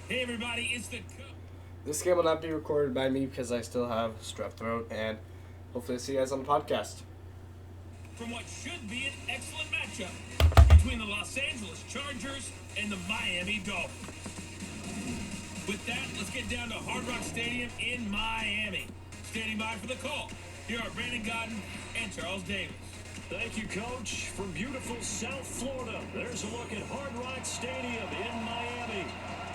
Hey everybody, it's the This game will not be recorded by me because I still have strep throat, and hopefully see you guys on the podcast. from what should be an excellent matchup between the Los Angeles Chargers and the Miami Dolphins. With that, let's get down to Hard Rock Stadium in Miami. Standing by for the call, here are Brandon Godden and Charles Davis. Thank you, Coach. From beautiful South Florida, there's a look at Hard Rock Stadium in Miami.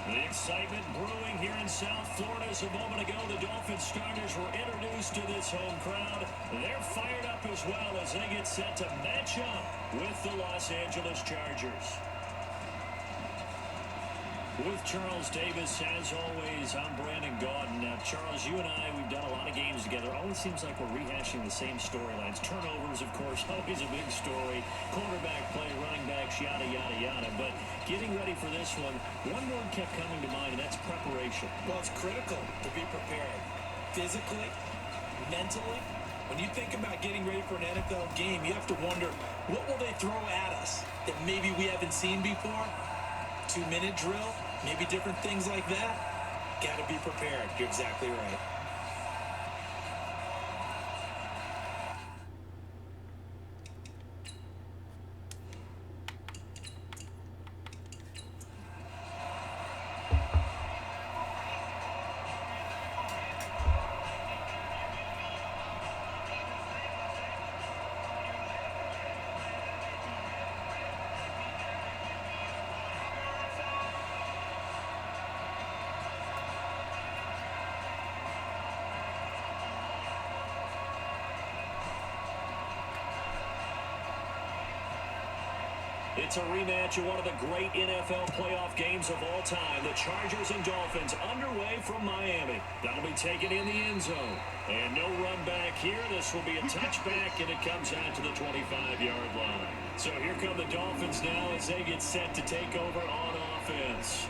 The excitement brewing here in South Florida. As a moment ago, the Dolphins starters were introduced to this home crowd. They're fired up as well as they get set to match up with the Los Angeles Chargers. With Charles Davis, as always, I'm Brandon Gaudin. Now, Charles, you and I, we've done a lot of games together. Always seems like we're rehashing the same storylines. Turnovers, of course, always a big story. Quarterback play, running backs, yada, yada, yada. But getting ready for this one word kept coming to mind, and that's preparation. Well, it's critical to be prepared. Physically, mentally. When you think about getting ready for an NFL game, you have to wonder, what will they throw at us that maybe we haven't seen before? 2-minute drill, maybe different things like that. Got to be prepared. You're exactly right. It's a rematch of one of the great NFL playoff games of all time. The Chargers and Dolphins underway from Miami. That'll be taken in the end zone. And no run back here. This will be a touchback, and it comes out to the 25-yard line. So here come the Dolphins now as they get set to take over on offense.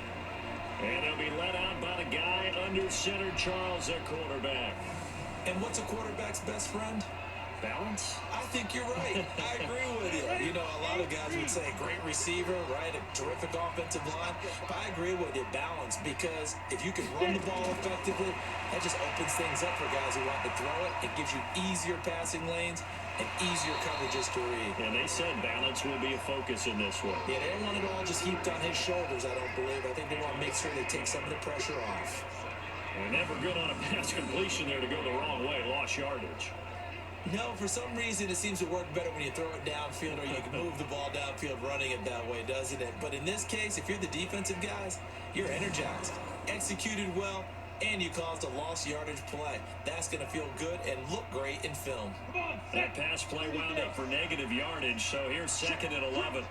And they'll be let out by the guy under center, Charles, their quarterback. And what's a quarterback's best friend? Balance? I think you're right. I agree with you. You know, a lot of guys would say great receiver, right? A terrific offensive line. But I agree with you, balance, because if you can run the ball effectively, that just opens things up for guys who want to throw it. It gives you easier passing lanes and easier coverages to read. And they said balance will be a focus in this one. Yeah, they don't want it all just heaped on his shoulders, I don't believe. I think they want to make sure they take some of the pressure off. They're never good on a pass completion there to go the wrong way. Lost yardage. No, for some reason it seems to work better when you throw it downfield or you can move the ball downfield running it that way, doesn't it? But in this case, if you're the defensive guys, you're energized, executed well, and you caused a lost yardage play. That's going to feel good and look great in film. That pass play wound up for negative yardage, so here's 2nd and 11.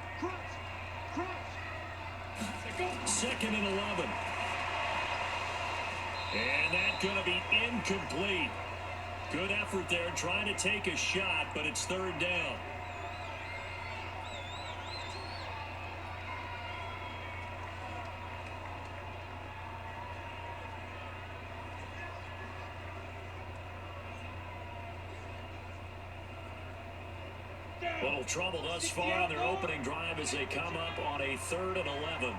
2nd and 11. And that's going to be incomplete. Good effort there, trying to take a shot, but it's 3rd down. Little trouble thus far on their opening drive as they come up on a 3rd and 11.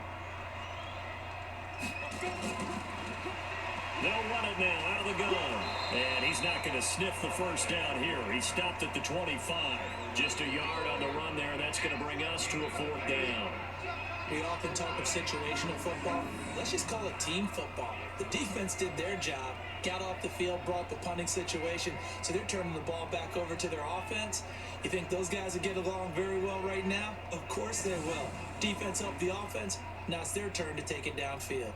They'll run it now out of the gun. And he's not going to sniff the first down here. He stopped at the 25. Just a yard on the run there. That's going to bring us to a 4th down. We often talk of situational football. Let's just call it team football. The defense did their job, got off the field, brought the punting situation, so they're turning the ball back over to their offense. You think those guys will get along very well right now? Of course they will. Defense helped the offense. Now it's their turn to take it downfield.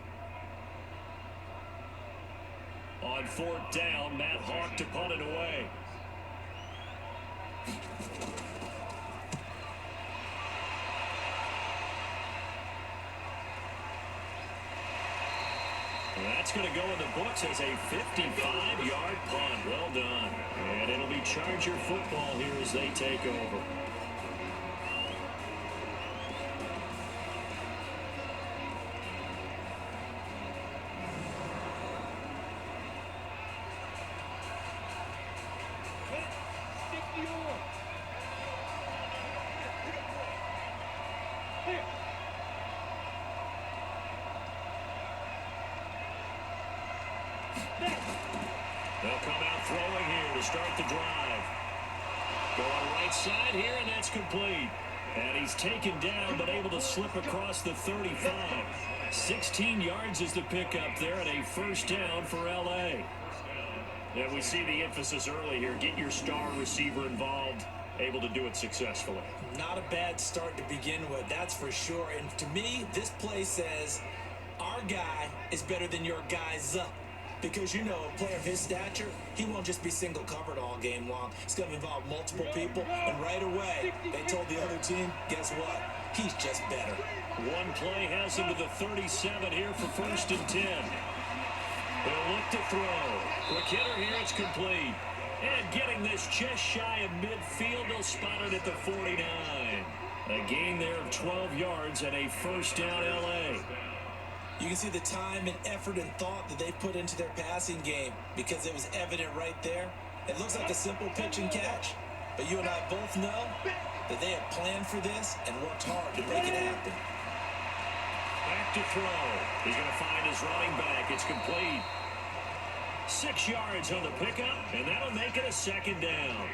On 4th down, Matt Hawk to punt it away. That's going to go in the books as a 55-yard punt. Well done. And it'll be Charger football here as they take over. start the drive. Going right side here, and that's complete. And he's taken down, but able to slip across the 35. 16 yards is the pickup there, and a first down for L.A. And we see the emphasis early here. Get your star receiver involved, able to do it successfully. Not a bad start to begin with, that's for sure. And to me, this play says our guy is better than your guy's. Because, you know, a player of his stature, he won't just be single covered all game long. It's going to involve multiple people. And right away, they told the other team, guess what? He's just better. One play has him to the 37 here for 1st and 10. They'll look to throw. Quick hitter here, it's complete. And getting this just shy of midfield, they'll spot it at the 49. A gain there of 12 yards and a first down L.A. You can see the time and effort and thought that they put into their passing game because it was evident right there. It looks like a simple pitch and catch, but you and I both know that they have planned for this and worked hard to make it happen. Back to throw. He's going to find his running back. It's complete. 6 yards on the pickup, and that'll make it a second down.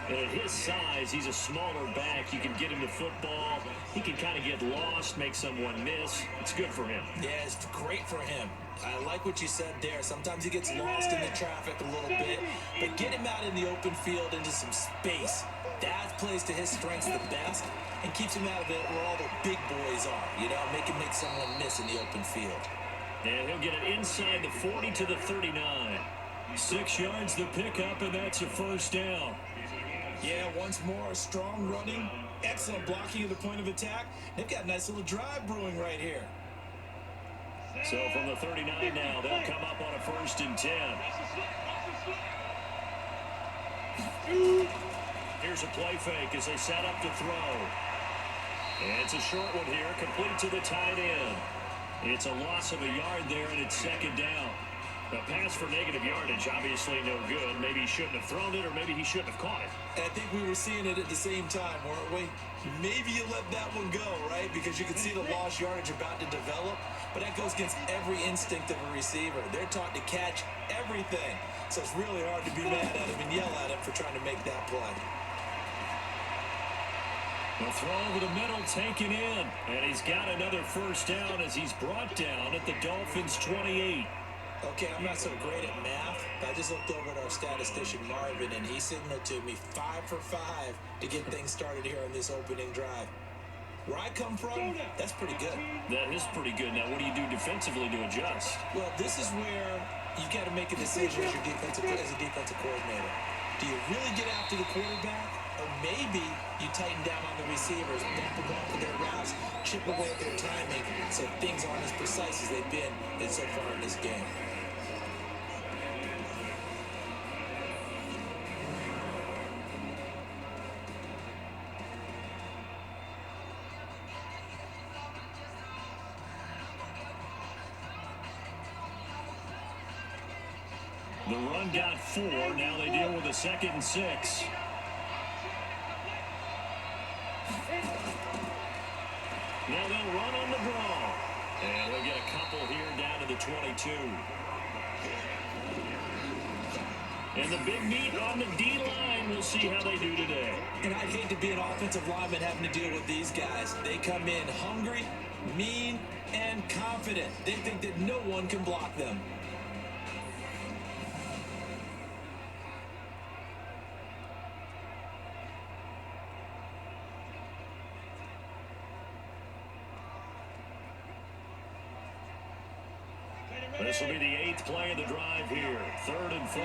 And at his size, he's a smaller back. You can get him to football. He can kind of get lost, make someone miss. It's good for him. Yeah, it's great for him. I like what you said there. Sometimes he gets lost in the traffic a little bit, but get him out in the open field into some space. That plays to his strengths the best and keeps him out of it where all the big boys are, you know, make someone miss in the open field. And he'll get it inside the 40 to the 39. 6 yards the pickup, and that's a first down. Yeah, once more, strong running, excellent blocking at the point of attack. They've got a nice little drive brewing right here. So from the 39 now, they'll come up on a 1st and 10. Here's a play fake as they set up to throw. And it's a short one here, complete to the tight end. It's a loss of a yard there, and it's 2nd down. A pass for negative yardage, obviously no good. Maybe he shouldn't have thrown it, or maybe he shouldn't have caught it. I think we were seeing it at the same time, weren't we? Maybe you let that one go, right? Because you can see the lost yardage about to develop, but that goes against every instinct of a receiver. They're taught to catch everything, so it's really hard to be mad at him and yell at him for trying to make that play. The throw over the middle taken in, and he's got another first down as he's brought down at the Dolphins' 28. Okay, I'm not so great at math, but I just looked over at our statistician Marvin, and he signaled to me 5 for 5 to get things started here on this opening drive. Where I come from, that's pretty good. That is pretty good. Now, what do you do defensively to adjust? Well, this is where you got to make a decision as a defensive coordinator. Do you really get after the quarterback, or maybe you tighten down on the receivers, bump them off of their routes, chip away at their timing, so things aren't as precise as they've been so far in this game. The run got 4. Now they deal with a 2nd and 6. Now they'll run on the draw. And we'll get a couple here down to the 22. And the big meat on the D-line. We'll see how they do today. And I'd hate to be an offensive lineman having to deal with these guys. They come in hungry, mean, and confident. They think that no one can block them. This will be the 8th play of the drive here. 3rd and 4.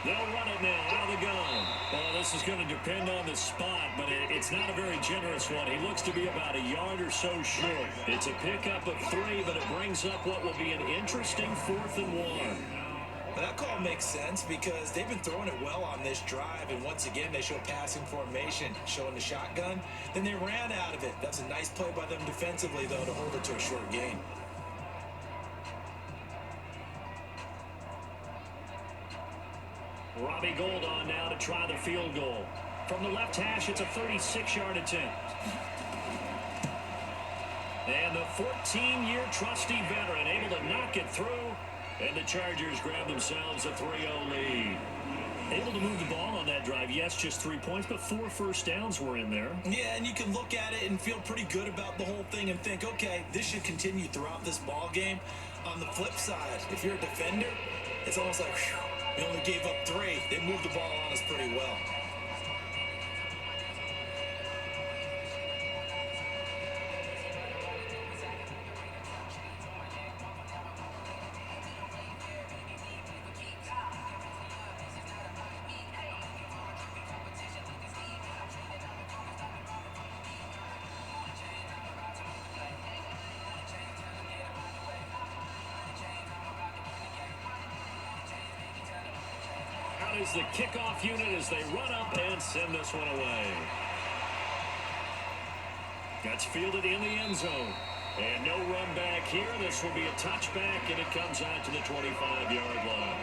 They'll run it now out of the gun. Well, this is going to depend on the spot, but it's not a very generous one. He looks to be about a yard or so short. It's a pickup of 3, but it brings up what will be an interesting 4th and 1. Well, that call makes sense because they've been throwing it well on this drive, and once again they show passing formation, showing the shotgun. Then they ran out of it. That's a nice play by them defensively, though, to hold it to a short gain. Robbie Gould on now to try the field goal. From the left hash, it's a 36-yard attempt. And the 14-year trusty veteran able to knock it through. And the Chargers grab themselves a 3-0 lead. Able to move the ball on that drive. Yes, just 3 points, but 4 first downs were in there. Yeah, and you can look at it and feel pretty good about the whole thing and think, okay, this should continue throughout this ball game. On the flip side, if you're a defender, it's almost like, whew, we only gave up 3. They moved the ball on us pretty well. Is the kickoff unit as they run up and send this one away. That's fielded in the end zone. And no run back here. This will be a touchback, and it comes out to the 25-yard line.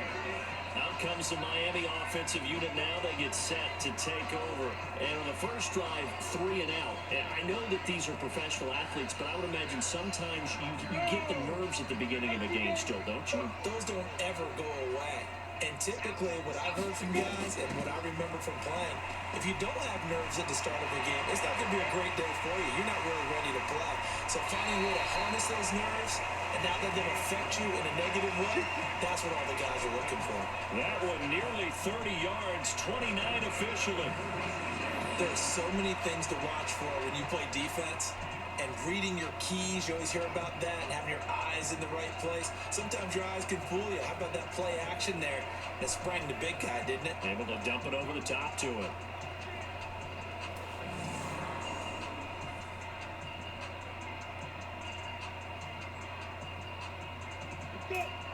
Out comes the Miami offensive unit now. They get set to take over. And on the first drive, 3 and out. And I know that these are professional athletes, but I would imagine sometimes you get the nerves at the beginning of a game still, don't you? Those don't ever go away. And typically, what I've heard from guys and what I remember from playing, if you don't have nerves at the start of a game, it's not going to be a great day for you. You're not really ready to play. So finding a way to harness those nerves and not let them affect you in a negative way, that's what all the guys are looking for. That one nearly 30 yards, 29 officially. There's so many things to watch for when you play defense. And reading your keys, you always hear about that, and having your eyes in the right place. Sometimes your eyes can fool you. How about that play action there? That sprang the big guy, didn't it? Able to dump it over the top to him.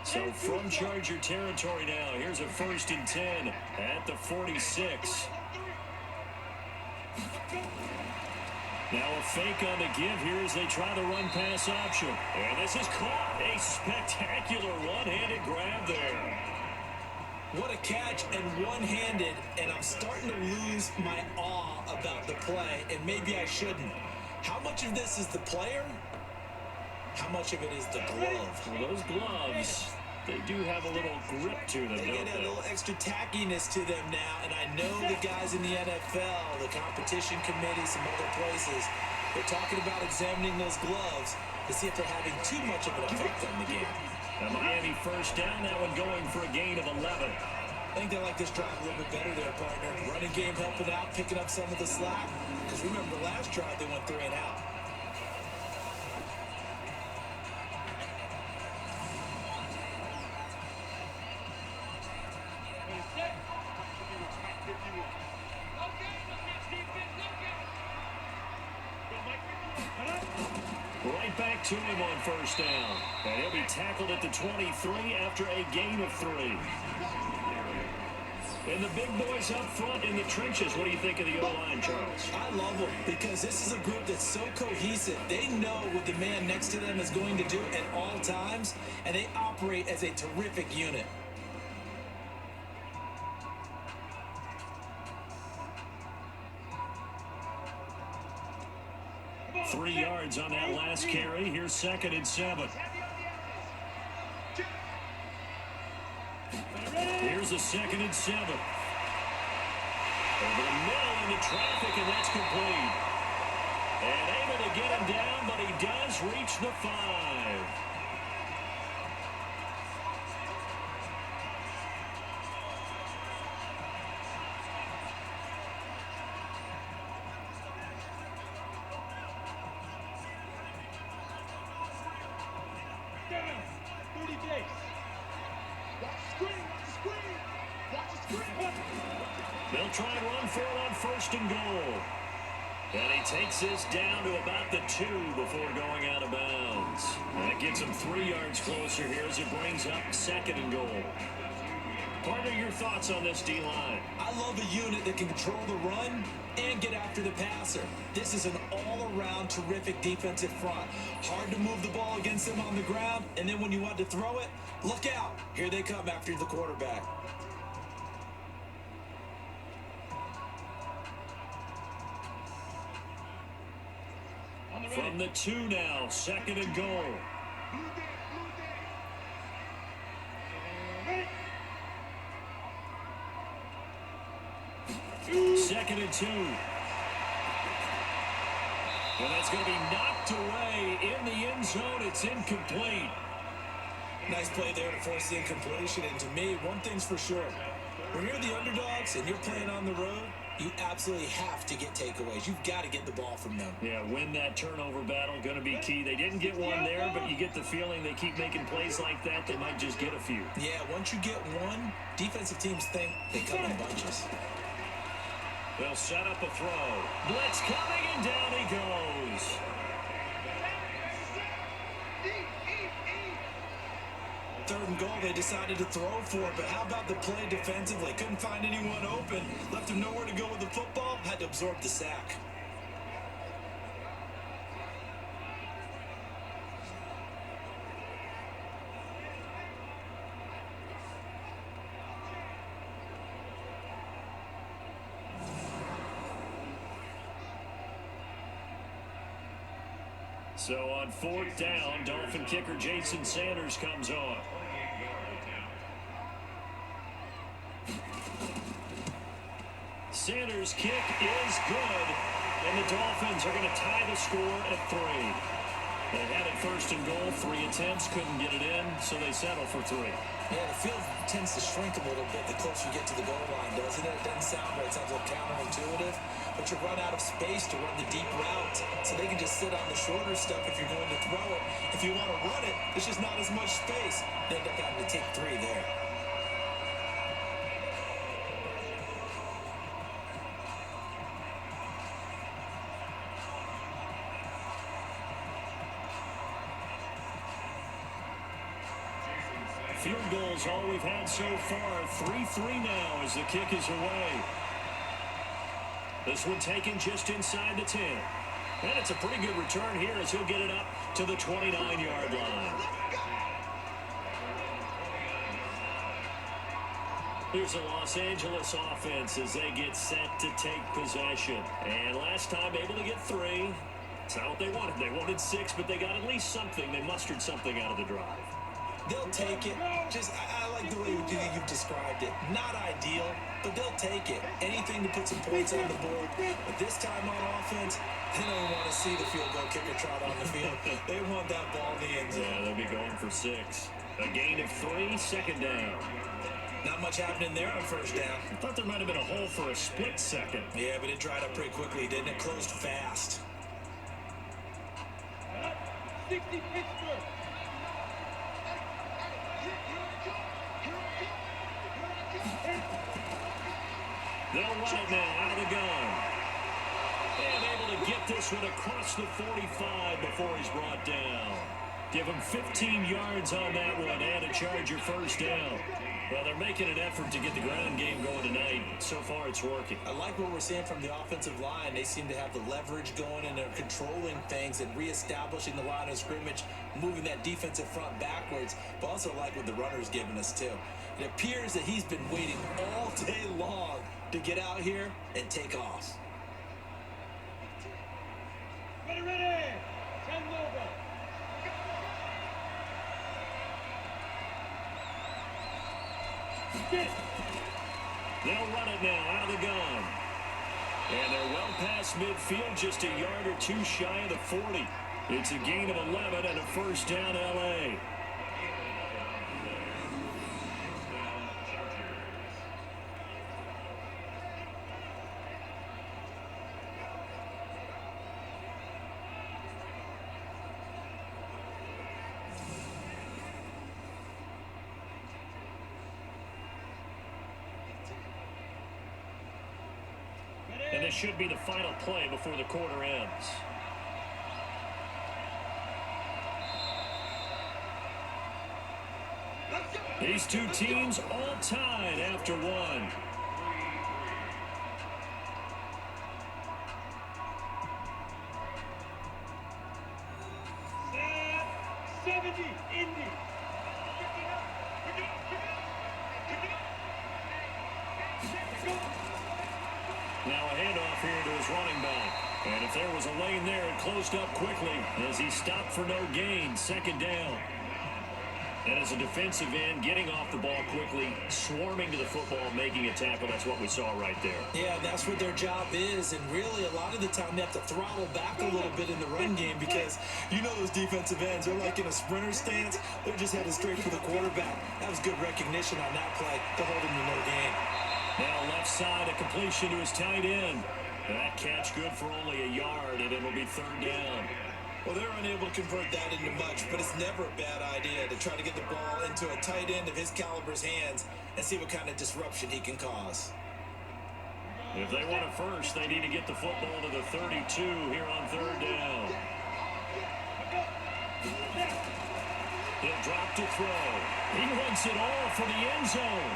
So from Charger territory now, here's a 1st and 10 at the 46. Now a fake on the give here as they try the run-pass option. And this is caught. A spectacular one-handed grab there. What a catch and one-handed, and I'm starting to lose my awe about the play, and maybe I shouldn't. How much of this is the player? How much of it is the glove? Well, those gloves, they do have a little grip to them, They don't get a they? little extra tackiness to them now, and I know the guys in the NFL, the competition committee, some other places, they're talking about examining those gloves to see if they're having too much of an effect on the game. The Miami first down, that one going for a gain of 11. I think they like this drive a little bit better there, partner. Running game helping out, picking up some of the slack. Because remember, the last drive they went 3 and out. Right back to him on first down. And he'll be tackled at the 23 after a gain of 3. And the big boys up front in the trenches. What do you think of the O-line, Charles? I love them because this is a group that's so cohesive. They know what the man next to them is going to do at all times, and they operate as a terrific unit. Three yards on that last carry. Here's 2nd and 7. Here's a 2nd and 7. Over the middle into traffic, and that's complete. And able to get him down, but he does reach the 5. They'll try and run for it on 1st and goal. And he takes this down to about the 2 before going out of bounds. And that gets him 3 yards closer here as it brings up 2nd and goal. Partner, your thoughts on this D-line? I love a unit that can control the run and get after the passer. This is an all-around terrific defensive front. Hard to move the ball against them on the ground, and then when you want to throw it, look out. Here they come after the quarterback. From the 2 now, 2nd and goal. 2nd and 2. And that's going to be knocked away in the end zone. It's incomplete. Nice play there to force the incompletion. And to me, one thing's for sure. When you're the underdogs and you're playing on the road, you absolutely have to get takeaways. You've got to get the ball from them. Yeah, win that turnover battle, going to be key. They didn't get one there, but you get the feeling they keep making plays like that, they might just get a few. Yeah, once you get one, defensive teams think they come in bunches. They'll set up a throw. Blitz coming, and down he goes. Third and goal, they decided to throw for it, but how about the play defensively? Couldn't find anyone open. Left him nowhere to go with the football. Had to absorb the sack. So on 4th down, Dolphin kicker Jason Sanders comes on. Sanders' kick is good, and the Dolphins are going to tie the score at 3. They had it 1st and goal, 3 attempts, couldn't get it in, so they settle for 3. Yeah, the field tends to shrink a little bit the closer you get to the goal line, doesn't it? It doesn't sound right. It sounds a little counterintuitive, but you run out of space to run the deep route, so they can just sit on the shorter stuff if you're going to throw it. If you want to run it, it's just not as much space. They end up having to take 3 there. Field goals all we've had so far. 3-3 now as the kick is away. This one taken just inside the 10. And it's a pretty good return here as he'll get it up to the 29-yard line. Here's the Los Angeles offense as they get set to take possession. And last time able to get 3. It's not what they wanted. They wanted 6, but they got at least something. They mustered something out of the drive. They'll take it. Just, I like the way you've described it. Not ideal, but they'll take it. Anything to put some points on the board. But this time on offense, they don't want to see the field goal kicker trot on the field. They want that ball in the end zone. Yeah, they'll be going for 6. A gain of 3, 2nd down. Not much happening there on 1st down. I thought there might have been a hole for a split second. Yeah, but it dried up pretty quickly, didn't it? Closed fast. 60 Pittsburgh. They'll run it now out of the gun. And able to get this one across the 45 before he's brought down. Give him 15 yards on that one and a Charger 1st down. Well, they're making an effort to get the ground game going tonight. So far, it's working. I like what we're seeing from the offensive line. They seem to have the leverage going, and they're controlling things and reestablishing the line of scrimmage, moving that defensive front backwards. But also like what the runner's giving us, too. It appears that he's been waiting all day long to get out here and take off. Ready, ready. Send over. They'll run it now out of the gun. And they're well past midfield, just a yard or 2 shy of the 40. It's a gain of 11 and a 1st down LA. And this should be the final play before the quarter ends. These two teams all tied after 1. 70, Indy. Now a handoff here to his running back. And if there was a lane there, it closed up quickly as he stopped for no gain. 2nd down. And as a defensive end, getting off the ball quickly, swarming to the football, making a tackle, that's what we saw right there. Yeah, that's what their job is, and really a lot of the time they have to throttle back a little bit in the run game because you know those defensive ends, they're like in a sprinter stance, they're just headed straight for the quarterback. That was good recognition on that play to hold him to no gain. Now left side, a completion to his tight end. That catch good for only a yard, and it'll be third down. Well, they're unable to convert that into much, but it's never a bad idea to try to get the ball into a tight end of his caliber's hands and see what kind of disruption he can cause. If they want it first, they need to get the football to the 32 here on third down. He'll drop to throw. He wants it all for the end zone.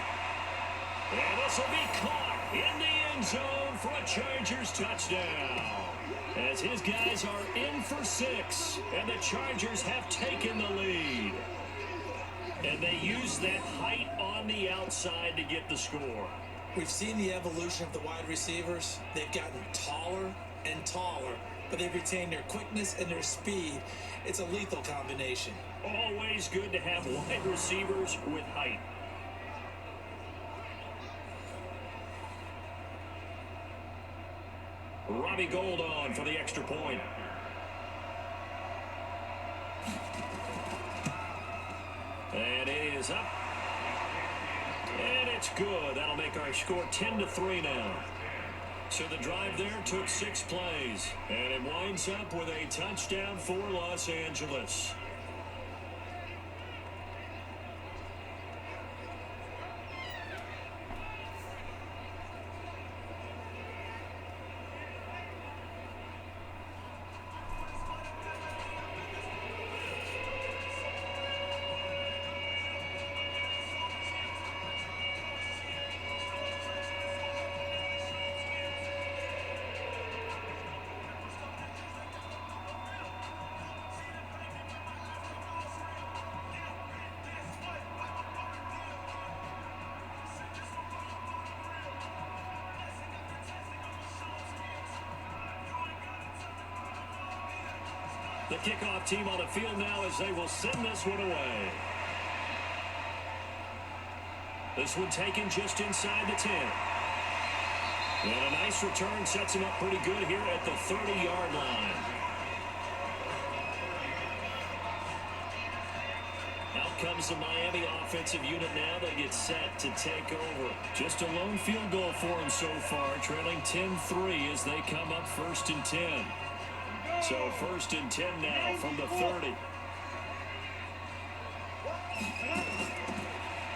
And this will be caught in the end zone for a Chargers touchdown. As his guys are in for 6, and the Chargers have taken the lead. And they use that height on the outside to get the score. We've seen the evolution of the wide receivers. They've gotten taller and taller, but they've retained their quickness and their speed. It's a lethal combination. Always good to have wide receivers with height. Robbie Gould on for the extra point. And it is up. And it's good. That'll make our score 10-3 now. So the drive there took 6 plays. And it winds up with a touchdown for Los Angeles. The kickoff team on the field now as they will send this one away. This one taken just inside the 10. And a nice return sets him up pretty good here at the 30-yard line. Out comes the Miami offensive unit now. They get set to take over. Just a lone field goal for them so far, trailing 10-3 as they come up 1st and 10. So 1st and 10 now from the 30.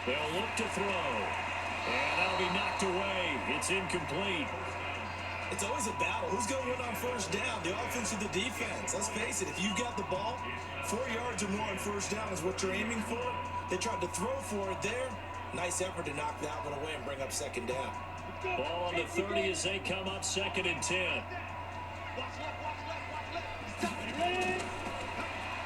They'll look to throw. And that'll be knocked away. It's incomplete. It's always a battle. Who's going to win on 1st down? The offense or the defense? Let's face it, if you've got the ball, 4 yards or more on 1st down is what you're aiming for. They tried to throw for it there. Nice effort to knock that one away and bring up 2nd down. Ball on the 30 as they come up 2nd and 10.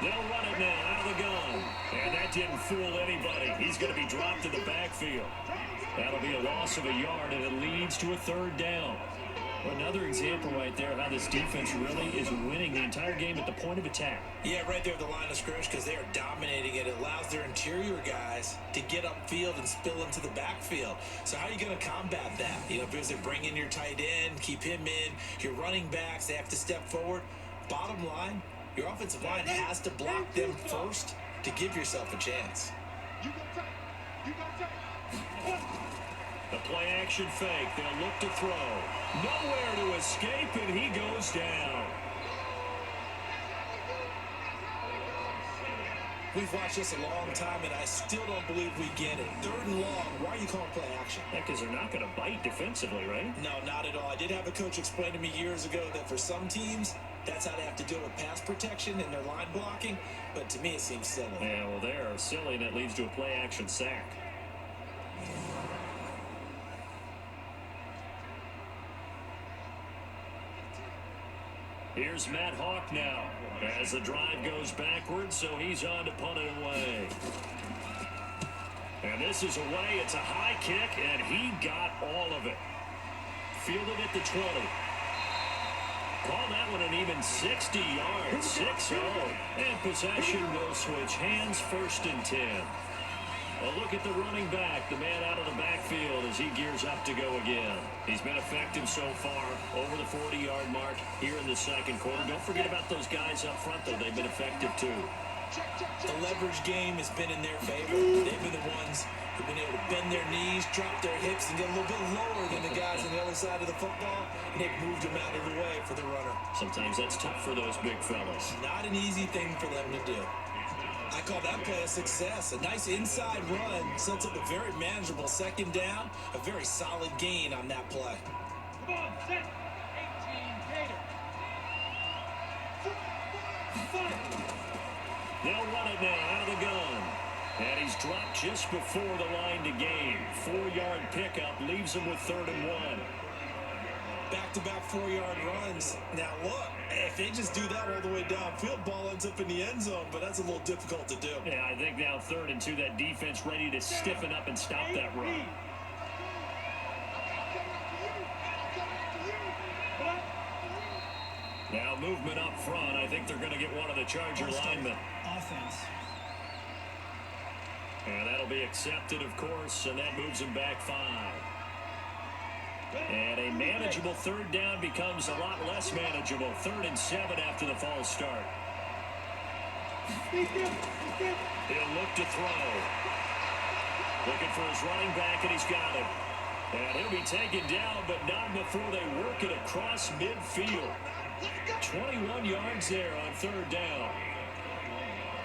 They'll run it now out of the gun. And that didn't fool anybody. He's going to be dropped in the backfield. That'll be a loss of a yard, and it leads to a 3rd down. Another example right there how this defense really is winning the entire game at the point of attack. Yeah, right there at the line of scrimmage because they are dominating it. It allows their interior guys to get upfield and spill into the backfield. So how are you going to combat that? You know, because they bring in your tight end, keep him in. Your running backs, they have to step forward. Bottom line, your offensive line has to block them first to give yourself a chance. The play action fake. They'll look to throw. Nowhere to escape, and he goes down. We've watched this a long time, and I still don't believe we get it. 3rd and long. Why are you calling play action? Because they're not going to bite defensively, right? No, not at all. I did have a coach explain to me years ago that for some teams, that's how they have to deal with pass protection and their line blocking. But to me, it seems silly. Yeah, well, they're silly, and it leads to a play action sack. Here's Matt Hawk now as the drive goes backwards, so he's on to punt it away. And this is away. It's a high kick, and he got all of it. Fielded at the 20. Call that one an even 60 yards, 6-0. And possession will switch hands, 1st and 10. A look at the running back, the man out of the backfield as he gears up to go again. He's been effective so far, over the 40-yard mark here in the second quarter. Don't forget about those guys up front, though. They've been effective, too. The leverage game has been in their favor. They've been the ones who've been able to bend their knees, drop their hips, and get a little bit lower than the guys on the other side of the football, and they've moved them out of the way for the runner. Sometimes that's tough for those big fellas. Not an easy thing for them to do. I call that play a success. A nice inside run sets up a very manageable 2nd down, a very solid gain on that play. Come on, set. 18, Gator. They'll run it now out of the gun. And he's dropped just before the line to gain. 4-yard pickup leaves him with 3rd and 1. Back-to-back 4-yard runs. Now look, if they just do that all the way downfield, ball ends up in the end zone, but that's a little difficult to do. Yeah, I think now 3rd and 2, that defense ready to stiffen up and stop that run. Now movement up front. I think they're going to get one of the Charger linemen. Offense. And that'll be accepted, of course, and that moves him back 5. And a manageable 3rd down becomes a lot less manageable. 3rd and 7 after the false start. He'll look to throw. Looking for his running back, and he's got him. And he'll be taken down, but not before they work it across midfield. 21 yards there on 3rd down.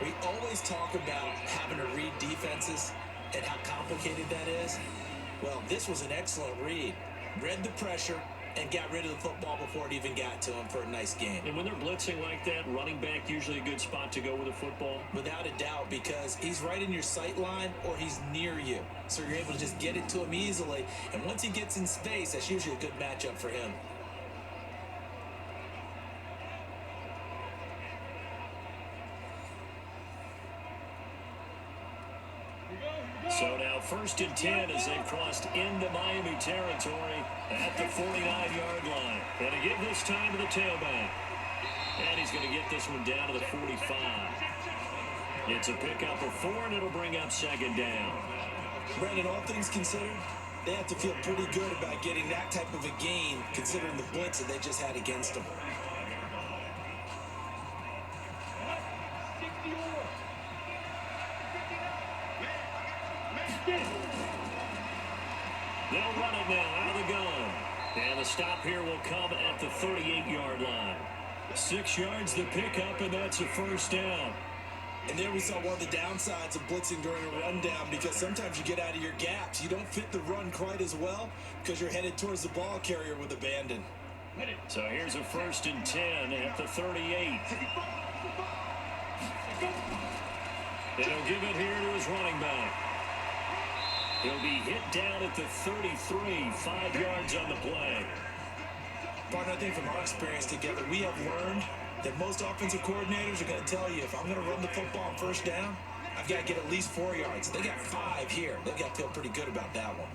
We always talk about having to read defenses and how complicated that is. Well, this was an excellent read. Read the pressure and got rid of the football before it even got to him for a nice gain. And when they're blitzing like that, running back usually a good spot to go with a football. Without a doubt, because he's right in your sight line or he's near you. So you're able to just get it to him easily. And once he gets in space, that's usually a good matchup for him. So now 1st and 10 as they've crossed into Miami territory at the 49-yard line. And again this time to the tailback. And he's going to get this one down to the 45. It's a pickup of 4, and it'll bring up 2nd down. Brandon, all things considered, they have to feel pretty good about getting that type of a gain considering the blitz that they just had against them. They'll run it now out of the gun. And the stop here will come at the 38-yard line. 6 yards the pickup, and that's a 1st down. And there we saw one of the downsides of blitzing during a rundown, because sometimes you get out of your gaps. You don't fit the run quite as well because you're headed towards the ball carrier with abandon. So here's a 1st and 10 at the 38. They'll give it here to his running back. He'll be hit down at the 33, 5 yards on the play. Partner, I think from our experience together, we have learned that most offensive coordinators are going to tell you, if I'm going to run the football on 1st down, I've got to get at least 4 yards. They got 5 here. They've got to feel pretty good about that one.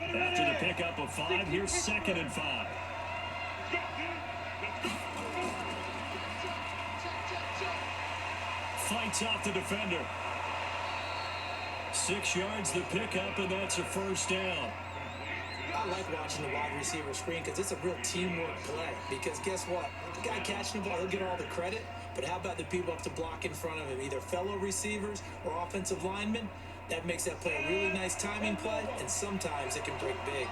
After the pickup of 5, here's 2nd and 5. Fights off the defender. 6 yards the pickup, and that's a 1st down. I like watching the wide receiver screen because it's a real teamwork play. Because guess what? The guy catching the ball, he'll get all the credit. But how about the people up to block in front of him, either fellow receivers or offensive linemen? That makes that play a really nice timing play, and sometimes it can break big.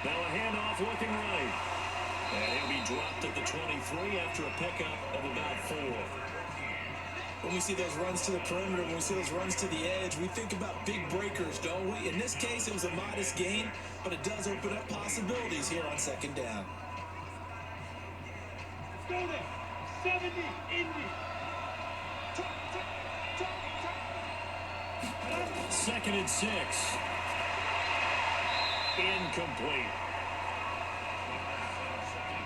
Now a handoff looking right. And he'll be dropped at the 23 after a pickup of about 4. When we see those runs to the perimeter, when we see those runs to the edge, we think about big breakers, don't we? In this case, it was a modest gain, but it does open up possibilities here on 2nd down. Go there. 70, Indy. 2nd and 6. Incomplete.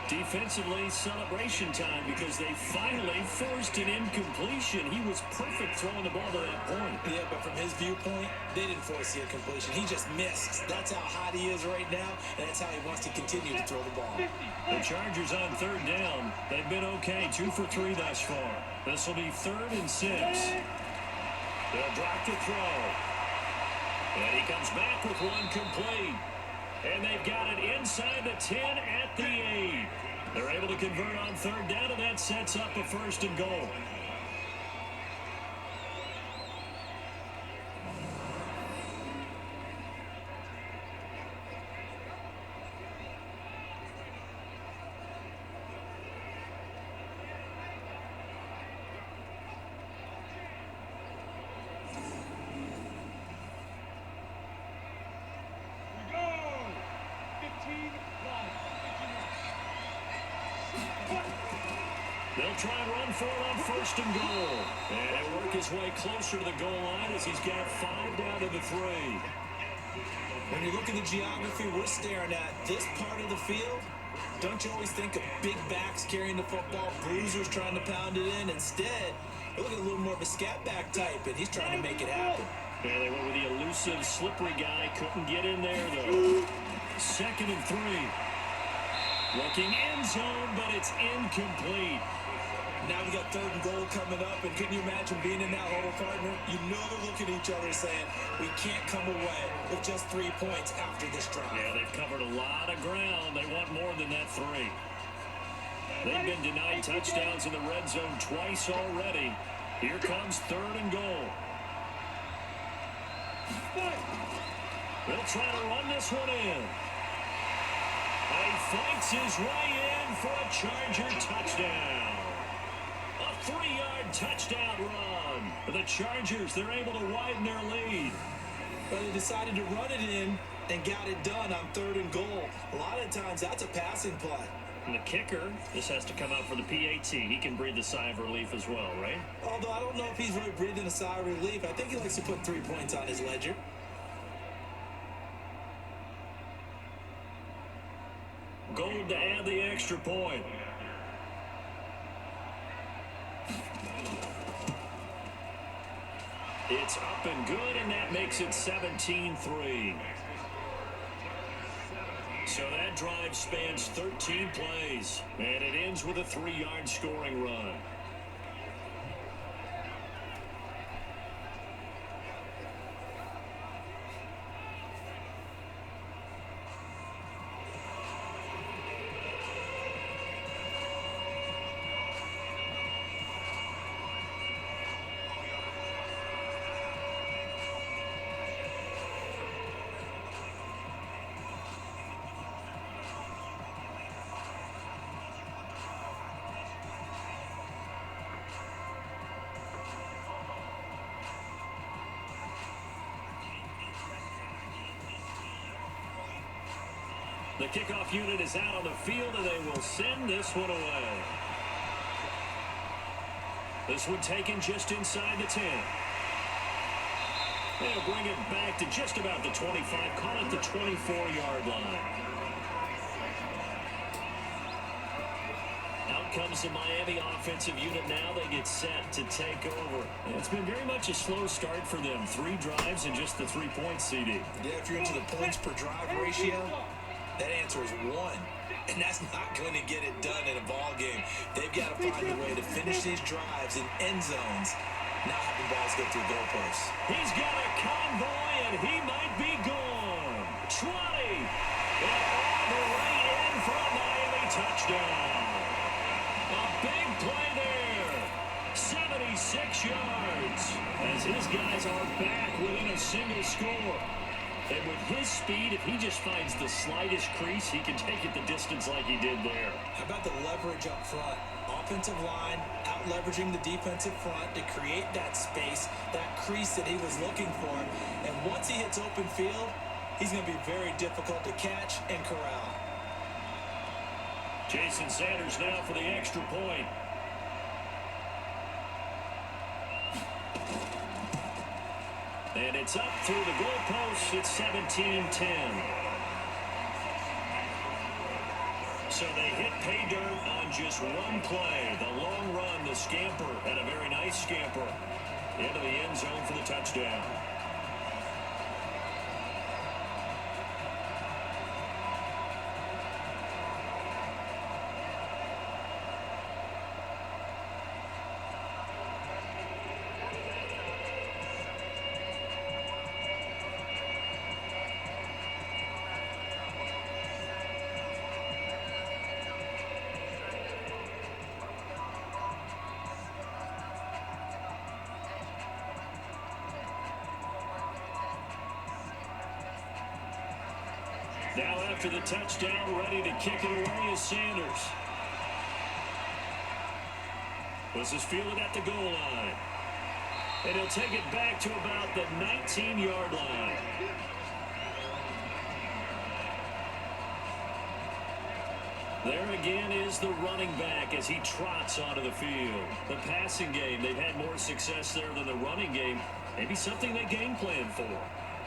Defensively, celebration time because they finally forced an incompletion. He was perfect throwing the ball to that point. Yeah, but from his viewpoint, they didn't force the incompletion. He just missed. That's how hot he is right now, and that's how he wants to continue to throw the ball. The Chargers on third down. They've been okay, 2 for 3 thus far. This will be 3rd and 6. They'll drop the throw. And he comes back with one complete. And they've got it inside the 10 at the 8. They're able to convert on third down, and that sets up a 1st and goal. They'll try and run for it on 1st and goal. And he'll work his way closer to the goal line as he's got 5 down to the 3. When you look at the geography we're staring at, this part of the field, don't you always think of big backs carrying the football, bruisers trying to pound it in? Instead, you look at a little more of a scat back type, and he's trying to make it happen. Yeah, they went with the elusive, slippery guy. Couldn't get in there, though. 2nd and 3. Looking end zone, but it's incomplete. Now we got 3rd and goal coming up, and can you imagine being in that huddle, partner? You know they're looking at each other saying, we can't come away with just 3 points after this drive. Yeah, they've covered a lot of ground. They want more than that 3. They've been denied touchdowns in the red zone twice already. Here comes 3rd and goal. They'll try to run this one in. He fights his way in for a Charger touchdown. A 3-yard touchdown run. For the Chargers, they're able to widen their lead. But they decided to run it in and got it done on 3rd and goal. A lot of times that's a passing play. And the kicker, this has to come out for the PAT. He can breathe a sigh of relief as well, right? Although I don't know if he's really breathing a sigh of relief. I think he likes to put 3 points on his ledger. Gold to add the extra point. It's up and good, and that makes it 17-3. So that drive spans 13 plays, and it ends with a 3-yard scoring run. The kickoff unit is out on the field, and they will send this one away. This one taken just inside the 10. They'll bring it back to just about the 25, call it the 24-yard line. Out comes the Miami offensive unit now. They get set to take over. And it's been very much a slow start for them. 3 drives and just the 3 points, CD. Yeah, if you're into the points per drive ratio, that answer is 1. And that's not going to get it done in a ball game. They've got to find a way to finish these drives in end zones, not having balls go through goalposts. He's got a convoy, and he might be gone. 20. And all the way in for a Miami touchdown. A big play there. 76 yards. As his guys are back within a single score. And with his speed, if he just finds the slightest crease, he can take it the distance like he did there. How about the leverage up front? Offensive line out-leveraging the defensive front to create that space, that crease that he was looking for. And once he hits open field, he's going to be very difficult to catch and corral. Jason Sanders now for the extra point. And it's up through the goalposts. It's 17-10. So they hit pay dirt on just one play. The long run, the scamper, and a very nice scamper into the end zone for the touchdown. Now after the touchdown, ready to kick it away is Sanders. This is fielded at the goal line. And he'll take it back to about the 19-yard line. There again is the running back as he trots onto the field. The passing game, they've had more success there than the running game. Maybe something they game plan for.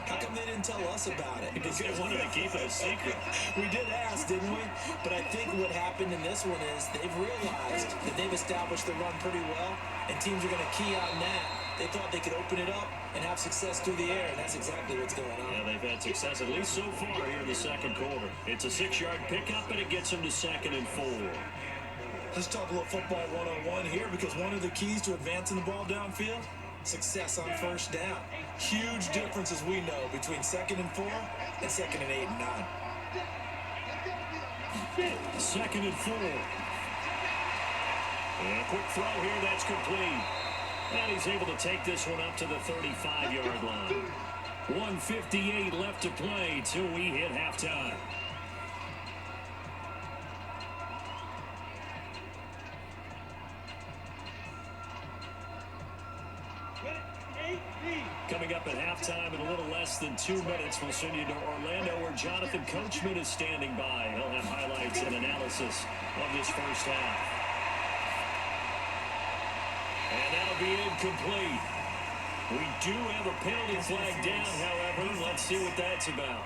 How come they didn't tell us about it? Because they wanted to keep it a secret. We did ask, didn't we? But I think what happened in this one is they've realized that they've established the run pretty well, and teams are going to key on that. They thought they could open it up and have success through the air, and that's exactly what's going on. Yeah, they've had success, at least so far here in the second quarter. It's a 6-yard pickup, and it gets them to 2nd and 4. Let's talk a little football one-on-one here, because one of the keys to advancing the ball downfield, success on first down. Huge difference, as we know, between 2nd and 4 and 2nd and 8 and 9. 2nd and 4. And a quick throw here, that's complete. And he's able to take this one up to the 35-yard line. 1:58 left to play till we hit halftime. Coming up at halftime in a little less than 2 minutes, we'll send you to Orlando where Jonathan Coachman is standing by. He'll have highlights and analysis of this first half. And that'll be incomplete. We do have a penalty flag down, however. Let's see what that's about.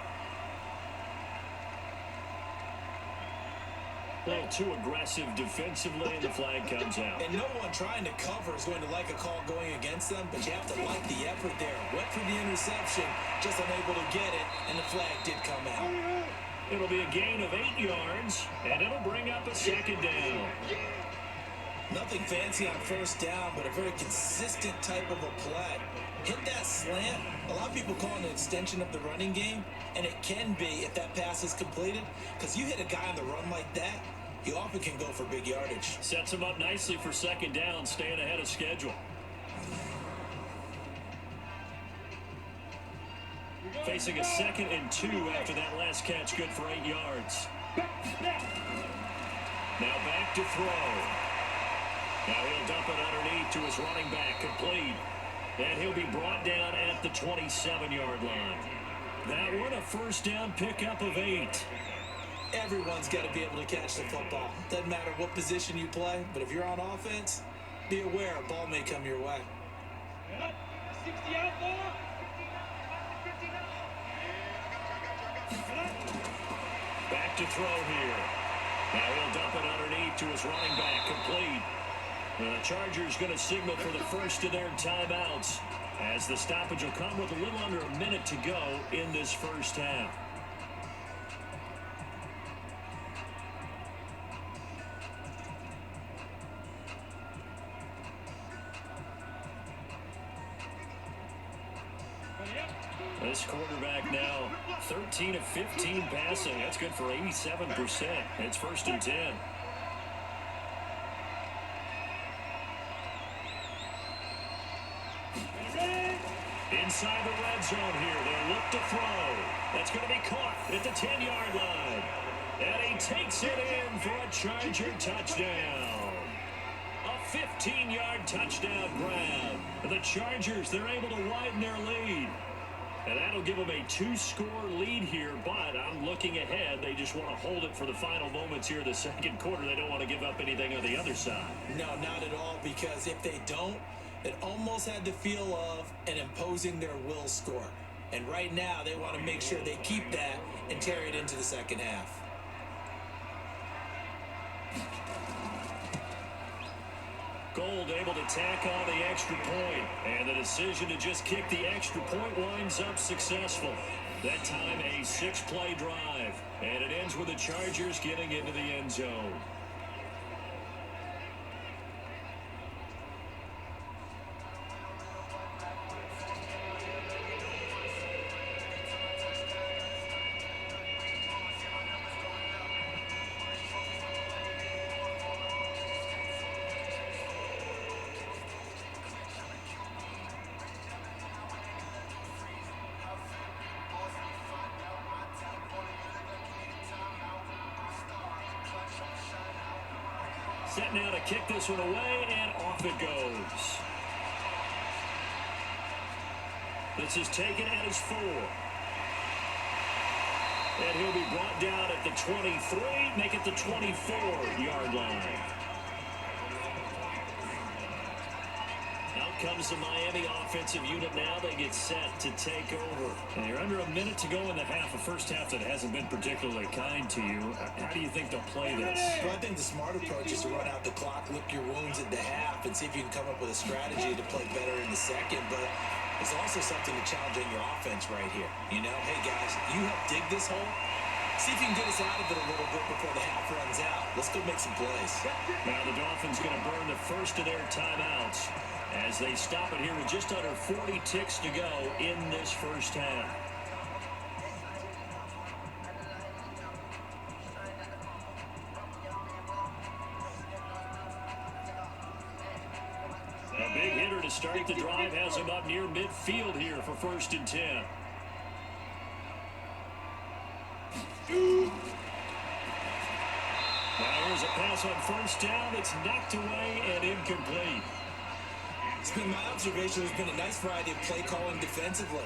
A little too aggressive defensively, and the flag comes out. And no one trying to cover is going to like a call going against them, but you have to like the effort there. Went for the interception, just unable to get it, and the flag did come out. It'll be a gain of 8 yards, and it'll bring up a 2nd down. Nothing fancy on first down, but a very consistent type of a play. Hit that slant. A lot of people call it an extension of the running game, and it can be if that pass is completed, because you hit a guy on the run like that, you often can go for big yardage. Sets him up nicely for 2nd down, staying ahead of schedule. Facing a 2nd and 2 after that last catch, good for 8 yards. Now back to throw. Now he'll dump it underneath to his running back, complete. And he'll be brought down at the 27-yard line. That one, a first down pickup of 8. Everyone's got to be able to catch the football. Doesn't matter what position you play, but if you're on offense, be aware a ball may come your way. 60 out ball. Back to throw here. Now he'll dump it underneath to his running back, complete. The Chargers going to signal for the first of their timeouts as the stoppage will come with a little under a minute to go in this first half. This quarterback now 13 of 15 passing. That's good for 87%. It's 1st and 10. Inside the red zone here. They'll look to throw. That's going to be caught at the 10-yard line. And he takes it in for a Charger touchdown. A 15-yard touchdown grab. And the Chargers, they're able to widen their lead. And that'll give them a 2-score lead here, but I'm looking ahead. They just want to hold it for the final moments here in the second quarter. They don't want to give up anything on the other side. No, not at all, because if they don't, it almost had the feel of an imposing their will score. And right now, they want to make sure they keep that and carry it into the second half. able to tack on the extra point. And the decision to just kick the extra point winds up successful. That time a 6-play drive. And it ends with the Chargers getting into the end zone. Set now to kick this one away, and off it goes. This is taken at his 4. And he'll be brought down at the 23, make it the 24-yard line. Out comes the Miami offensive unit now. They get set to take over. And you're under a minute to go in the half, a first half that hasn't been particularly kind to you. How do you think they'll play this? Well, I think the smart approach is to run out the clock, lick your wounds at the half, and see if you can come up with a strategy to play better in the second. But it's also something to challenge on your offense right here. You know, hey, guys, you help dig this hole. See if you can get us out of it a little bit before the half runs out. Let's go make some plays. Now the Dolphins going to burn the first of their timeouts as they stop it here with just under 40 ticks to go in this first half. A big hitter to start the drive has him up near midfield here for 1st and 10. Now here's a pass on first down. It's knocked away and incomplete. It's been my observation. There's been a nice variety of play calling defensively.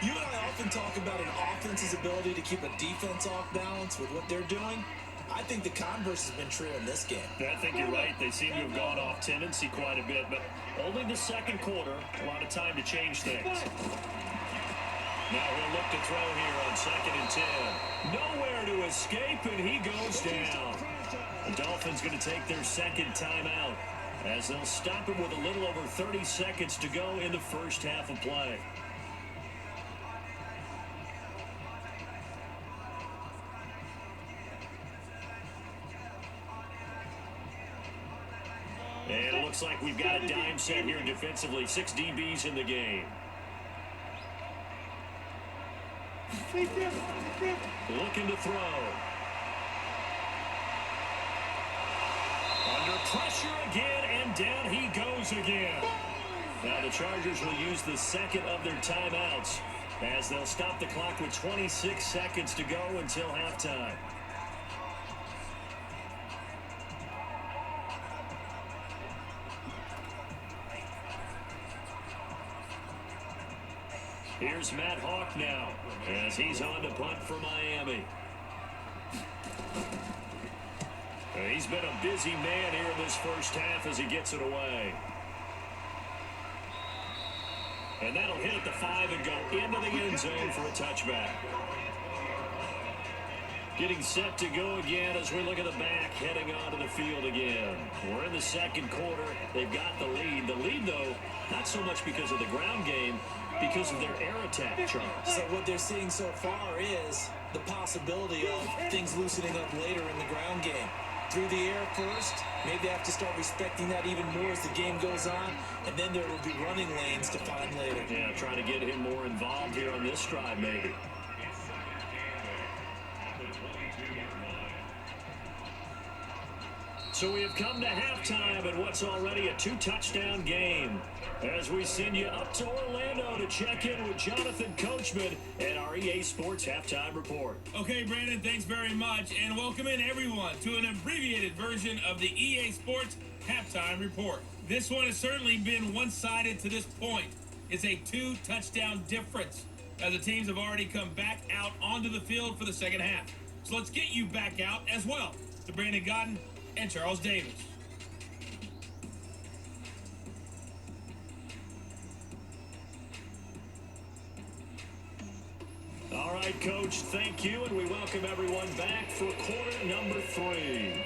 You and I often talk about an offense's ability to keep a defense off balance with what they're doing. I think the converse has been true in this game. I think you're right. They seem to have gone off tendency quite a bit, but only the second quarter. A lot of time to change things. Now he'll look to throw here on 2nd and 10. Nowhere to escape, and he goes down. The Dolphins going to take their second timeout as they'll stop him with a little over 30 seconds to go in the first half of play. And it looks like we've got a dime set here defensively. 6 DBs in the game. Looking to throw. Under pressure again, and down he goes again. Now the Chargers will use the second of their timeouts as they'll stop the clock with 26 seconds to go until halftime. Here's Matt Hawk now as he's on to punt for Miami. He's been a busy man here in this first half as he gets it away. And that'll hit at the 5 and go into the end zone for a touchback. Getting set to go again as we look at the back heading onto the field again. We're in the second quarter. They've got the lead. The lead, though, not so much because of the ground game, because of their air attack, Charles. So what they're seeing so far is the possibility of things loosening up later in the ground game. Through the air first, maybe they have to start respecting that even more as the game goes on, and then there will be running lanes to find later. Yeah, trying to get him more involved here on this drive, maybe. So we have come to halftime in what's already a 2-touchdown game as we send you up to Orlando to check in with Jonathan Coachman and our EA Sports Halftime Report. Okay, Brandon, thanks very much, and welcome in everyone to an abbreviated version of the EA Sports Halftime Report. This one has certainly been one-sided to this point. It's a 2-touchdown difference as the teams have already come back out onto the field for the second half. So let's get you back out as well to Brandon Godden and Charles Davis. All right, Coach, thank you, and we welcome everyone back for quarter number 3.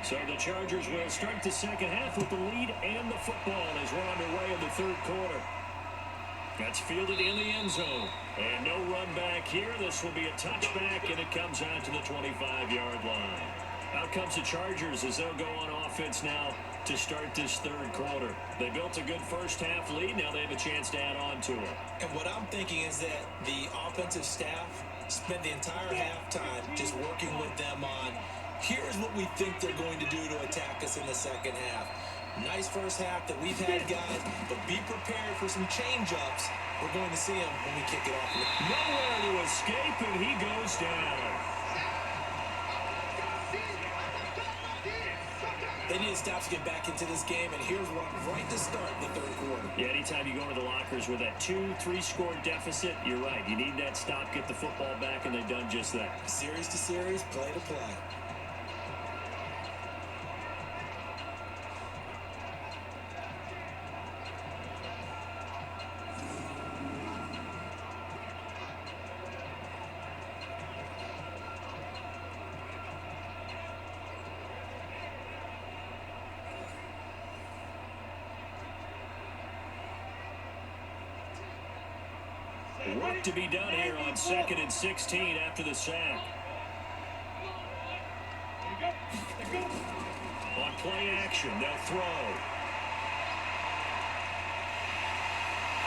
So the Chargers will start the second half with the lead and the football as we're underway in the third quarter. That's fielded in the end zone. And no run back here. This will be a touchback, and it comes out to the 25-yard line. Out comes the Chargers as they'll go on offense now to start this third quarter. They built a good first half lead. Now they have a chance to add on to it. And what I'm thinking is that the offensive staff spent the entire halftime just working with them on, here's what we think they're going to do to attack us in the second half. Nice first half that we've had, guys, but be prepared for some change-ups. We're going to see them when we kick it off. Nowhere to escape, and he goes down. They need to stop to get back into this game, and here's one right to start the third quarter. Yeah, anytime you go into the lockers with that 2-3 score deficit, you're right. You need that stop, get the football back, and they've done just that. Series to series, play to play. Work to be done here on 2nd and 16 after the sack. On play action, they'll throw.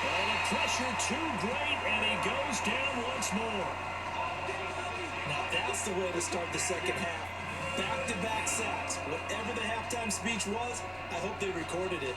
Oh, the pressure too great, and he goes down once more. Now that's the way to start the second half. Back-to-back sacks. Whatever the halftime speech was, I hope they recorded it.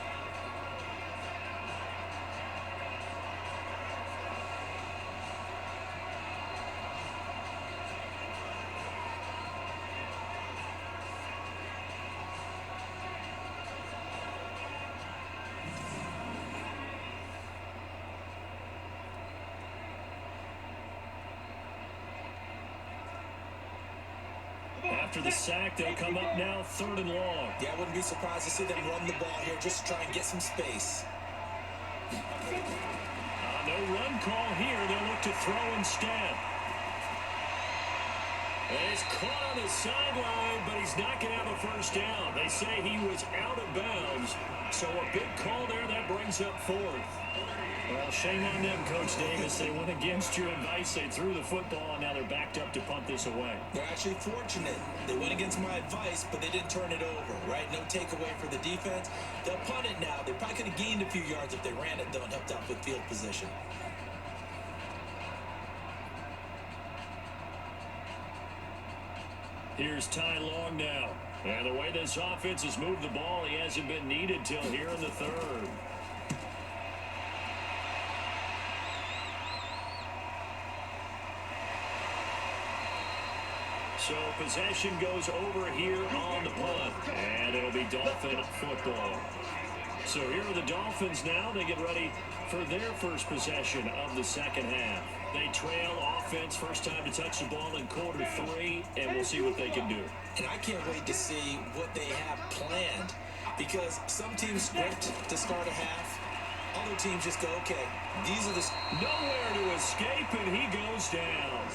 After the sack, they'll come up now 3rd and long. Yeah, I wouldn't be surprised to see them run the ball here just to try and get some space. No run call here. They'll look to throw instead. And he's caught on the sideline, but he's not going to have a first down. They say he was out of bounds. So a big call there that brings up 4th. Well, shame on them, Coach Davis. They went against your advice. They threw the football, and now they're backed up to punt this away. They're actually fortunate. They went against my advice, but they didn't turn it over, right? No takeaway for the defense. They'll punt it now. They probably could have gained a few yards if they ran it, though, and helped out with field position. Here's Ty Long now. And the way this offense has moved the ball, he hasn't been needed till here in the third. So possession goes over here on the punt. And it'll be Dolphin football. So here are the Dolphins now. They get ready for their first possession of the second half. They trail offense, first time to touch the ball in quarter 3, and we'll see what they can do. And I can't wait to see what they have planned, because some teams script to start a half. Other teams just go, okay, these are the... Nowhere to escape, and he goes down.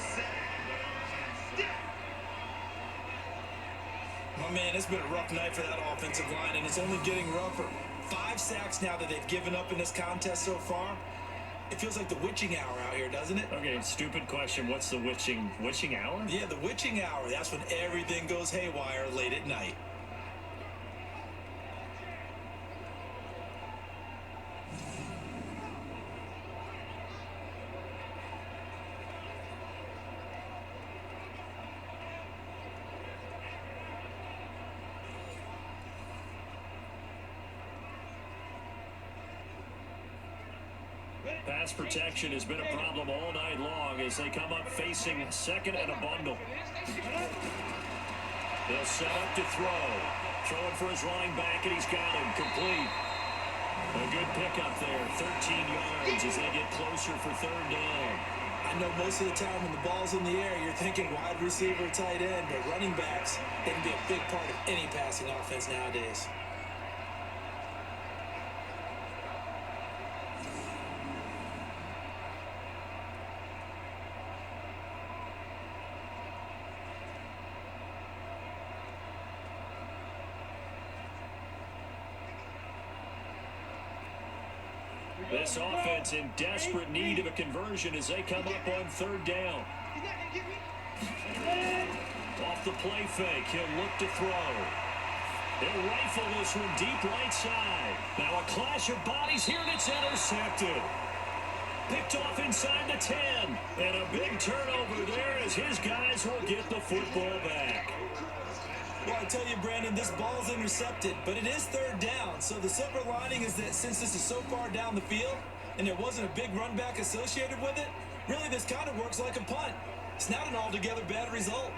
My man, it's been a rough night for that offensive line, and it's only getting rougher. 5 sacks now that they've given up in this contest so far. It feels like the witching hour out here, doesn't it? Okay, stupid question. What's the witching hour? Yeah, the witching hour. That's when everything goes haywire late at night. Pass protection has been a problem all night long as they come up facing second and a bundle. They'll set up to throw. Throwing for his running back, and he's got him complete. A good pickup there, 13 yards as they get closer for 3rd down. I know most of the time when the ball's in the air, you're thinking wide receiver, tight end, but running backs, they can be a big part of any passing offense nowadays. This offense in desperate need of a conversion as they come up on third down. Off the play fake, he'll look to throw. He'll rifle this one deep right side. Now a clash of bodies here, and it's intercepted. Picked off inside the 10. And a big turnover there as his guys will get the football back. Well, I tell you, Brandon, this ball's intercepted, but it is third down. So the silver lining is that since this is so far down the field and there wasn't a big run back associated with it, really this kind of works like a punt. It's not an altogether bad result.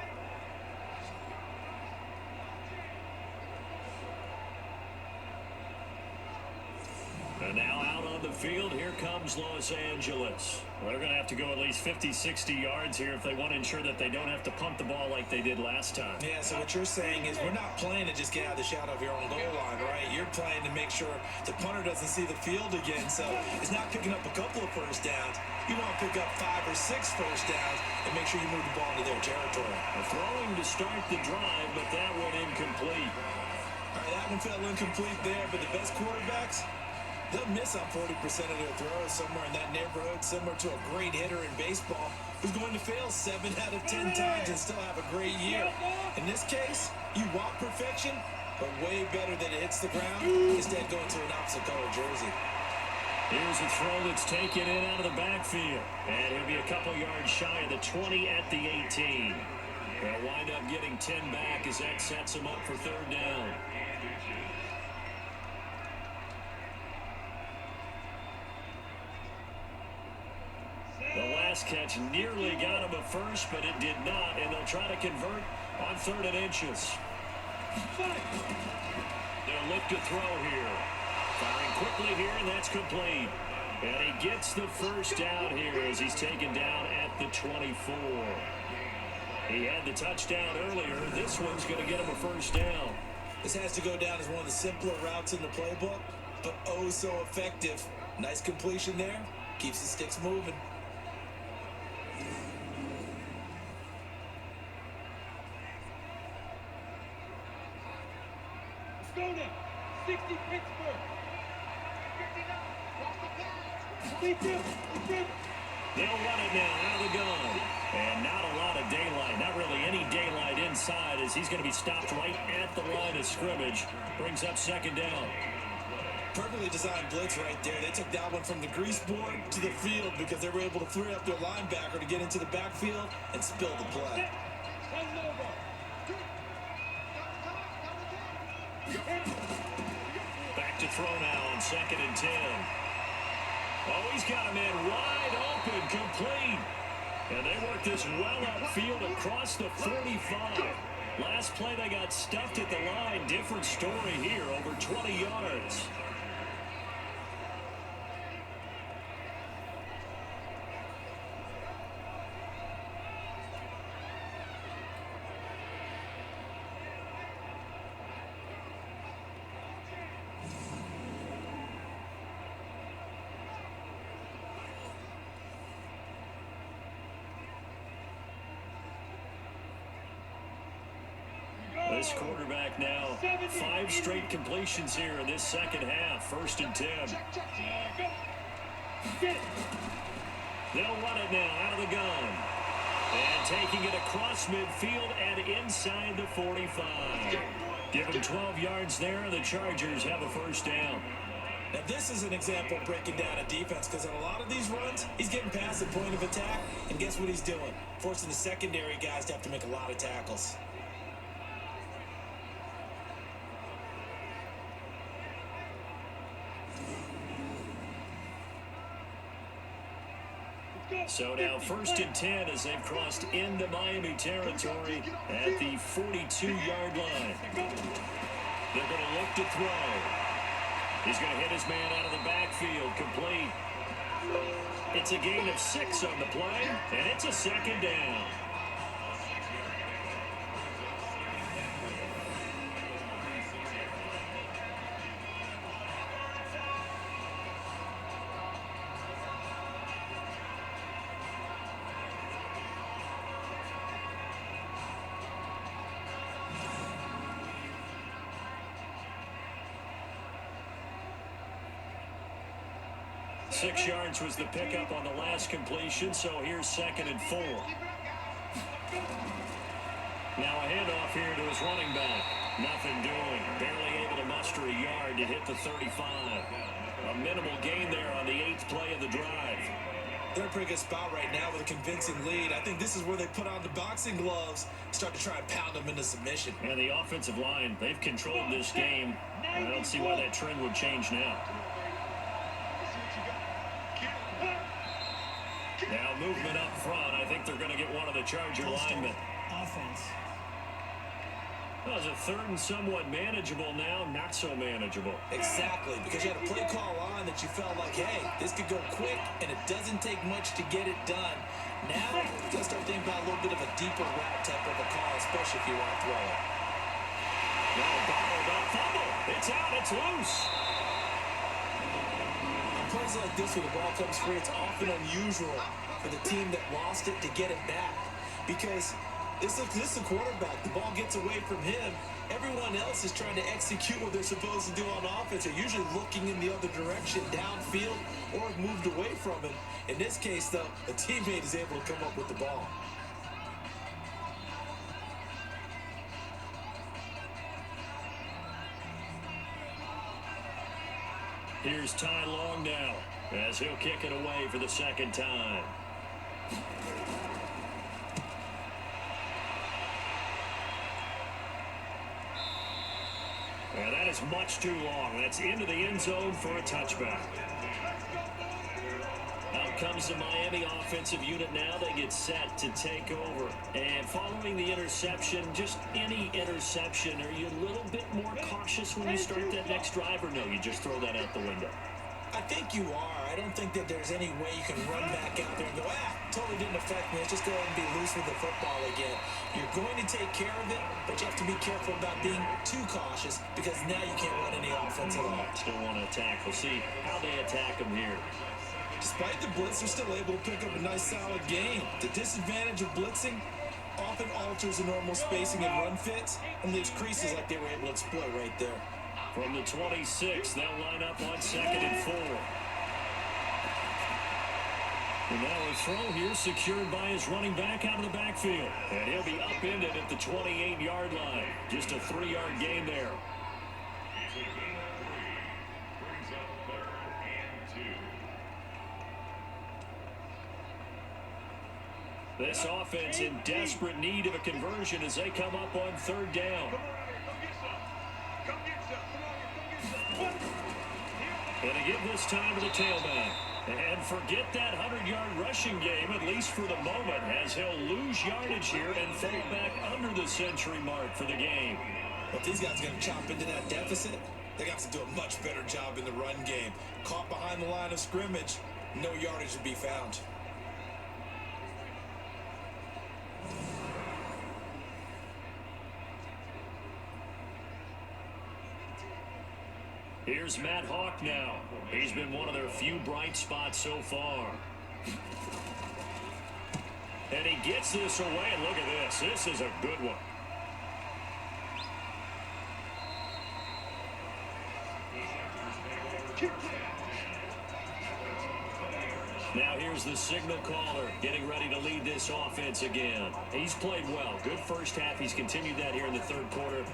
And now out on the field, here comes Los Angeles. Well, they're going to have to go at least 50, 60 yards here if they want to ensure that they don't have to punt the ball like they did last time. Yeah, so what you're saying is we're not playing to just get out of the shadow of your own goal line, right? You're playing to make sure the punter doesn't see the field again. So it's not picking up a couple of first downs. You want to pick up 5 or 6 first downs and make sure you move the ball into their territory. Throwing to start the drive, but that one incomplete. All right, that one fell incomplete there, but the best quarterbacks, they'll miss on 40% of their throws, somewhere in that neighborhood, similar to a great hitter in baseball who's going to fail 7 out of 10 times and still have a great year. In this case, you want perfection, but way better than it hits the ground, instead going to an opposite color jersey. Here's a throw that's taken in out of the backfield. And he'll be a couple yards shy of the 20 at the 18. They'll wind up getting 10 back as that sets him up for third down. The last catch nearly got him a first, but it did not, and they'll try to convert on 3rd and inches. They'll look to throw here. Firing quickly here, and that's complete. And he gets the first down here as he's taken down at the 24. He had the touchdown earlier. This one's going to get him a first down. This has to go down as one of the simpler routes in the playbook, but oh so effective. Nice completion there. Keeps the sticks moving. Go now. 60 Pittsburgh. 59. They'll run it now out of the gun. And not a lot of daylight. Not really any daylight inside as he's going to be stopped right at the line of scrimmage. Brings up 2nd down. Perfectly designed blitz right there. They took that one from the grease board to the field because they were able to free up their linebacker to get into the backfield and spill the play. Back to throw now on 2nd and 10. Oh, he's got a man wide open, complete. And they work this well upfield across the 45. Last play they got stuffed at the line. Different story here, over 20 yards. This quarterback now 5 straight completions here in this second half. 1st and 10. They'll run it now out of the gun. And taking it across midfield and inside the 45. Give him 12 yards there. The Chargers have a first down. Now this is an example of breaking down a defense because on a lot of these runs, he's getting past the point of attack. And guess what he's doing? Forcing the secondary guys to have to make a lot of tackles. So now 1st and 10 as they've crossed into Miami territory at the 42-yard line. They're going to look to throw. He's going to hit his man out of the backfield, complete. It's a gain of 6 on the play, and it's a 2nd down. 6 yards was the pickup on the last completion, so here's 2nd and 4. Now a handoff here to his running back. Nothing doing. Barely able to muster a yard to hit the 35. A minimal gain there on the 8th play of the drive. They're in a pretty good spot right now with a convincing lead. I think this is where they put on the boxing gloves, start to try and pound them into submission. And the offensive line, they've controlled this game. I don't see why that trend would change now. Now movement up front. I think they're going to get one of the Charger linemen. Offense. Well, it's a 3rd and somewhat manageable now, not so manageable. Exactly, because you had a play call on that you felt like, hey, this could go quick, and it doesn't take much to get it done. Now, you got to start thinking about a little bit of a deeper route type of a call, especially if you want to throw it. Now bottled up fumble. It's out. It's loose. On plays like this where the ball comes free, it's often unusual for the team that lost it to get it back, because this is the quarterback. The ball gets away from him. Everyone else is trying to execute what they're supposed to do on offense. They're usually looking in the other direction, downfield, or have moved away from him. In this case, though, a teammate is able to come up with the ball. Here's Ty Long now, as he'll kick it away for the 2nd time. Yeah, that is much too long. That's into the end zone for a touchback. Out comes the Miami offensive unit now. They get set to take over. And following the interception, just any interception, are you a little bit more cautious when you start that next drive, or no, you just throw that out the window? I think you are. I don't think that there's any way you can run back out there and go, totally didn't affect me. Let's just go ahead and be loose with the football again. You're going to take care of it, but you have to be careful about being too cautious, because now you can't run any offense at all. Still want to attack. We'll see how they attack them here. Despite the blitz, they're still able to pick up a nice, solid game. The disadvantage of blitzing often alters the normal spacing and run fits and leaves creases like they were able to exploit right there. From the 26, they'll line up on 2nd and 4. And now a throw here secured by his running back out of the backfield. And he'll be upended at the 28-yard line. Just a 3-yard gain there. This offense in desperate need of a conversion as they come up on 3rd down. And to give this time to the tailback. And forget that 100-yard rushing game, at least for the moment, as he'll lose yardage here and fall back under the century mark for the game. Well, if these guys are going to chop into that deficit, they're going to have to do a much better job in the run game. Caught behind the line of scrimmage, no yardage to be found. Here's Matt Hawk now. He's been one of their few bright spots so far. And he gets this away, and look at this. This is a good one. Now here's the signal caller getting ready to lead this offense again. He's played well. Good first half. He's continued that here in the 3rd quarter.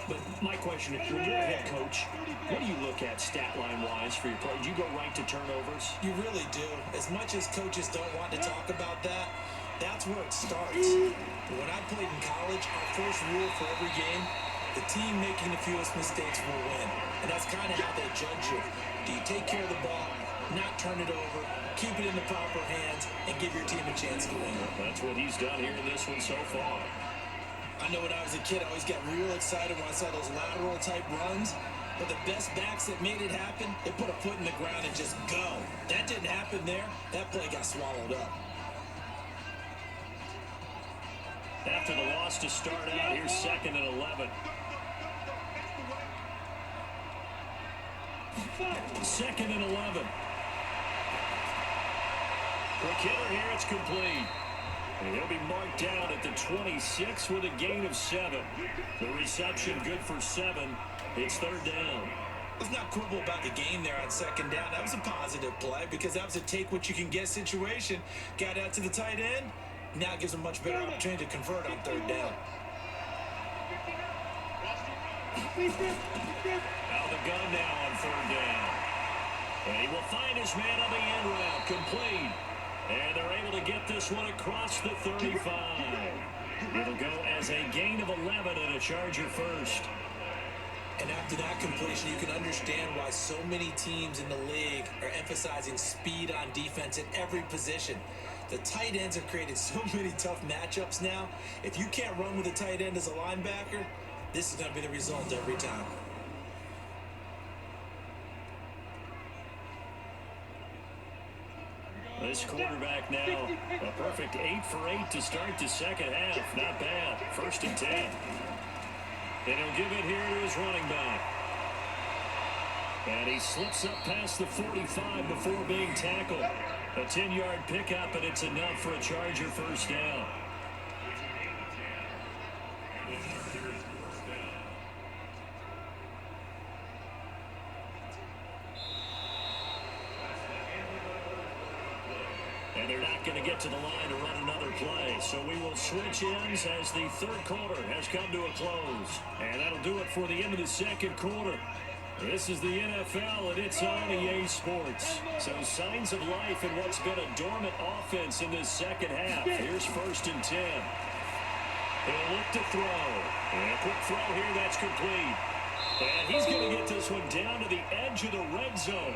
But my question is, when you're a head coach, what do you look at stat line-wise for your play? Do you go right to turnovers? You really do. As much as coaches don't want to talk about that, that's where it starts. When I played in college, our first rule for every game, the team making the fewest mistakes will win. And that's kind of how they judge you. Do you take care of the ball, not turn it over, keep it in the proper hands, and give your team a chance to win? That's what he's done here in this one so far. I know when I was a kid, I always got real excited when I saw those lateral type runs. But the best backs that made it happen, they put a foot in the ground and just go. That didn't happen there. That play got swallowed up. After the loss to start out, here's 2nd and 11. 2nd and 11. Quick hitter here, it's complete. And he'll be marked down at the 26 with a gain of 7. The reception good for 7. It's 3rd down. Let's not quibble about the game there on second down. That was a positive play because that was a take-what-you-can-get situation. Got out to the tight end. Now it gives him a much better opportunity to convert on third down. Out of the gun now on third down. And he will find his man on the end route, complete. And they're able to get this one across the 35. It'll go as a gain of 11 and a Charger first. And after that completion, you can understand why so many teams in the league are emphasizing speed on defense at every position. The tight ends have created so many tough matchups now. If you can't run with a tight end as a linebacker, this is going to be the result every time. This quarterback now, a perfect 8 for 8 to start the second half. Not bad. 1st and 10. And he'll give it here to his running back. And he slips up past the 45 before being tackled. A 10-yard pickup, and it's enough for a Charger first down. And they're not going to get to the line to run another play. So we will switch ends as the third quarter has come to a close. And that'll do it for the end of the second quarter. This is the NFL, and it's on EA Sports. So signs of life in what's been a dormant offense in this second half. Here's 1st and 10. He'll look to throw. And a quick throw here, that's complete. And he's going to get this one down to the edge of the red zone.